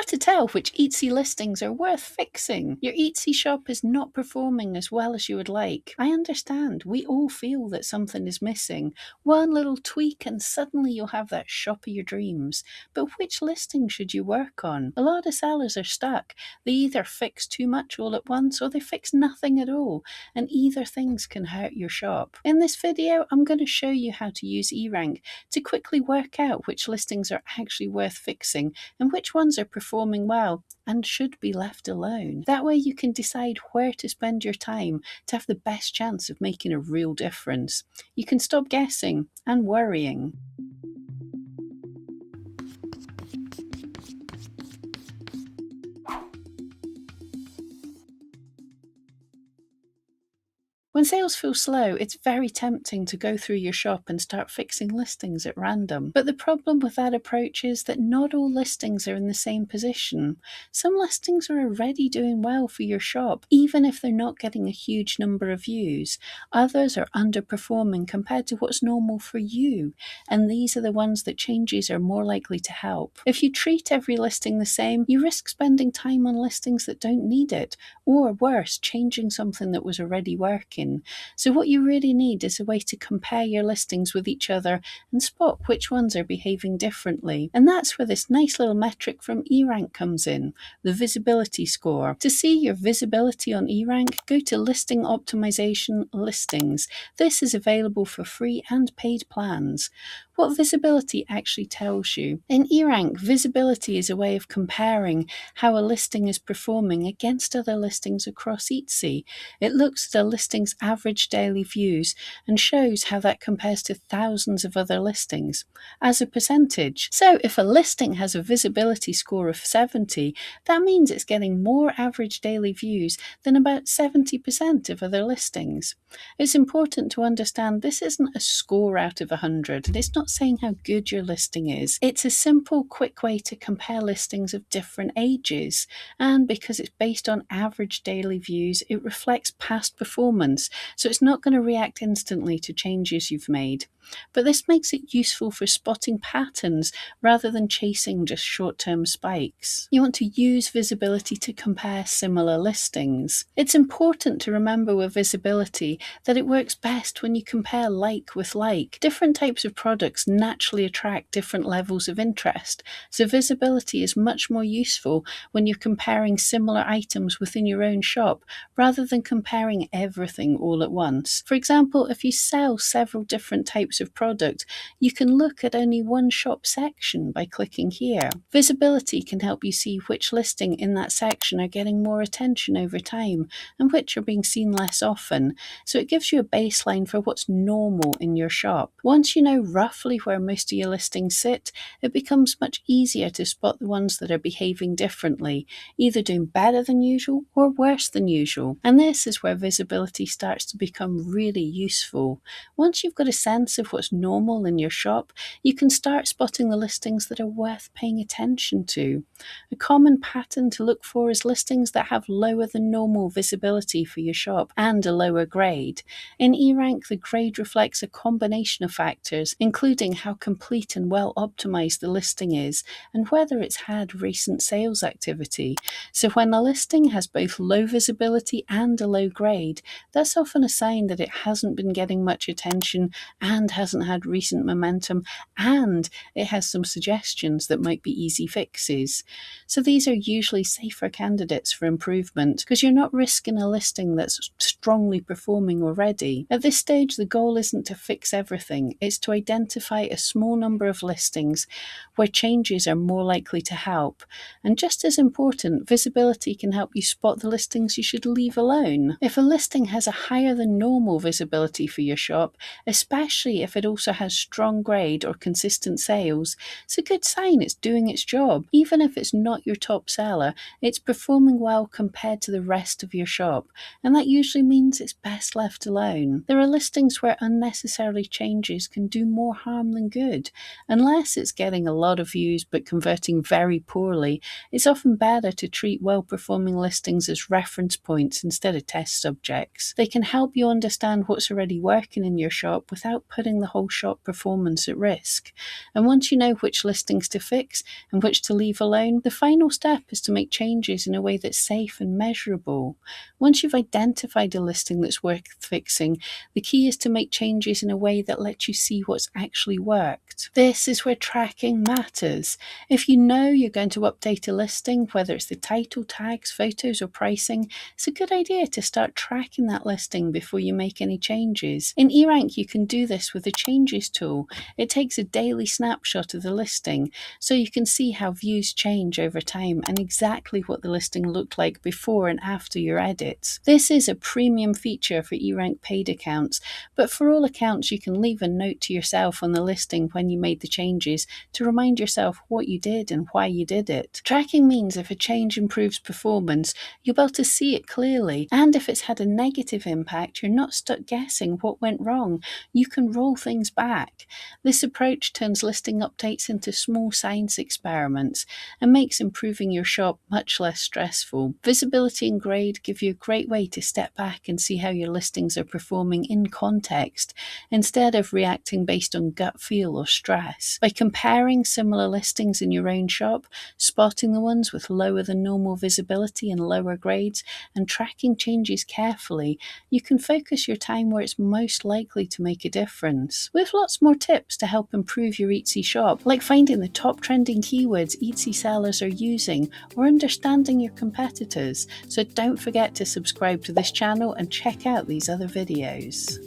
to tell which Etsy listings are worth fixing. Your Etsy shop is not performing as well as you would like. I understand. We all feel that something is missing. One little tweak and suddenly you'll have that shop of your dreams. But which listing should you work on? A lot of sellers are stuck. They either fix too much all at once or they fix nothing at all, and either things can hurt your shop. In this video, I'm going to show you how to use eRank to quickly work out which listings are actually worth fixing and which ones are performing well and should be left alone. That way you can decide where to spend your time to have the best chance of making a real difference. You can stop guessing and worrying. When sales feel slow, it's very tempting to go through your shop and start fixing listings at random. But the problem with that approach is that not all listings are in the same position. Some listings are already doing well for your shop, even if they're not getting a huge number of views. Others are underperforming compared to what's normal for you, and these are the ones that changes are more likely to help. If you treat every listing the same, you risk spending time on listings that don't need it, or worse, changing something that was already working. So what you really need is a way to compare your listings with each other and spot which ones are behaving differently. And that's where this nice little metric from eRank comes in, the visibility score. To see your visibility on eRank, go to Listing Optimization Listings. This is available for free and paid plans. What visibility actually tells you. In eRank, visibility is a way of comparing how a listing is performing against other listings across Etsy. It looks at a listing's average daily views and shows how that compares to thousands of other listings as a percentage. So if a listing has a visibility score of 70, that means it's getting more average daily views than about 70% of other listings. It's important to understand this isn't a score out of 100, and it's not saying how good your listing is. It's a simple, quick way to compare listings of different ages, and because it's based on average daily views, it reflects past performance, so it's not going to react instantly to changes you've made. But this makes it useful for spotting patterns rather than chasing just short-term spikes. You want to use visibility to compare similar listings. It's important to remember with visibility that it works best when you compare like with like. Different types of products naturally attract different levels of interest, so visibility is much more useful when you're comparing similar items within your own shop rather than comparing everything all at once. For example, if you sell several different types of product, you can look at only one shop section by clicking here. Visibility can help you see which listing in that section are getting more attention over time and which are being seen less often, so it gives you a baseline for what's normal in your shop. Once you know roughly where most of your listings sit, it becomes much easier to spot the ones that are behaving differently, either doing better than usual or worse than usual. And this is where visibility starts to become really useful. Once you've got a sense of what's normal in your shop, you can start spotting the listings that are worth paying attention to. A common pattern to look for is listings that have lower than normal visibility for your shop and a lower grade. In eRank, the grade reflects a combination of factors, including how complete and well optimized the listing is and whether it's had recent sales activity. So when a listing has both low visibility and a low grade, that's often a sign that it hasn't been getting much attention and hasn't had recent momentum, and it has some suggestions that might be easy fixes. So these are usually safer candidates for improvement because you're not risking a listing that's strongly performing already. At this stage, the goal isn't to fix everything, it's to identify a small number of listings where changes are more likely to help. And just as important, visibility can help you spot the listings you should leave alone. If a listing has a higher than normal visibility for your shop, especially if it also has strong grade or consistent sales, it's a good sign it's doing its job. Even if it's not your top seller, it's performing well compared to the rest of your shop, and that usually means it's best left alone. There are listings where unnecessary changes can do more harm than good. Unless it's getting a lot of views but converting very poorly, it's often better to treat well-performing listings as reference points instead of test subjects. They can help you understand what's already working in your shop without putting putting the whole shop performance at risk. And once you know which listings to fix and which to leave alone, the final step is to make changes in a way that's safe and measurable. Once you've identified a listing that's worth fixing, the key is to make changes in a way that lets you see what's actually worked. This is where tracking matters. If you know you're going to update a listing, whether it's the title, tags, photos, or pricing, it's a good idea to start tracking that listing before you make any changes. In eRank, you can do this with the Changes tool. It takes a daily snapshot of the listing, so you can see how views change over time and exactly what the listing looked like before and after your edits. This is a premium feature for eRank paid accounts, but for all accounts you can leave a note to yourself on the listing when you made the changes to remind yourself what you did and why you did it. Tracking means if a change improves performance, you'll be able to see it clearly, and if it's had a negative impact, you're not stuck guessing what went wrong. You can roll things back. This approach turns listing updates into small science experiments and makes improving your shop much less stressful. Visibility and grade give you a great way to step back and see how your listings are performing in context, instead of reacting based on gut feel or stress. By comparing similar listings in your own shop, spotting the ones with lower than normal visibility and lower grades, and tracking changes carefully, you can focus your time where it's most likely to make a difference. We have lots more tips to help improve your Etsy shop, like finding the top trending keywords Etsy sellers are using or understanding your competitors. So don't forget to subscribe to this channel and check out these other videos.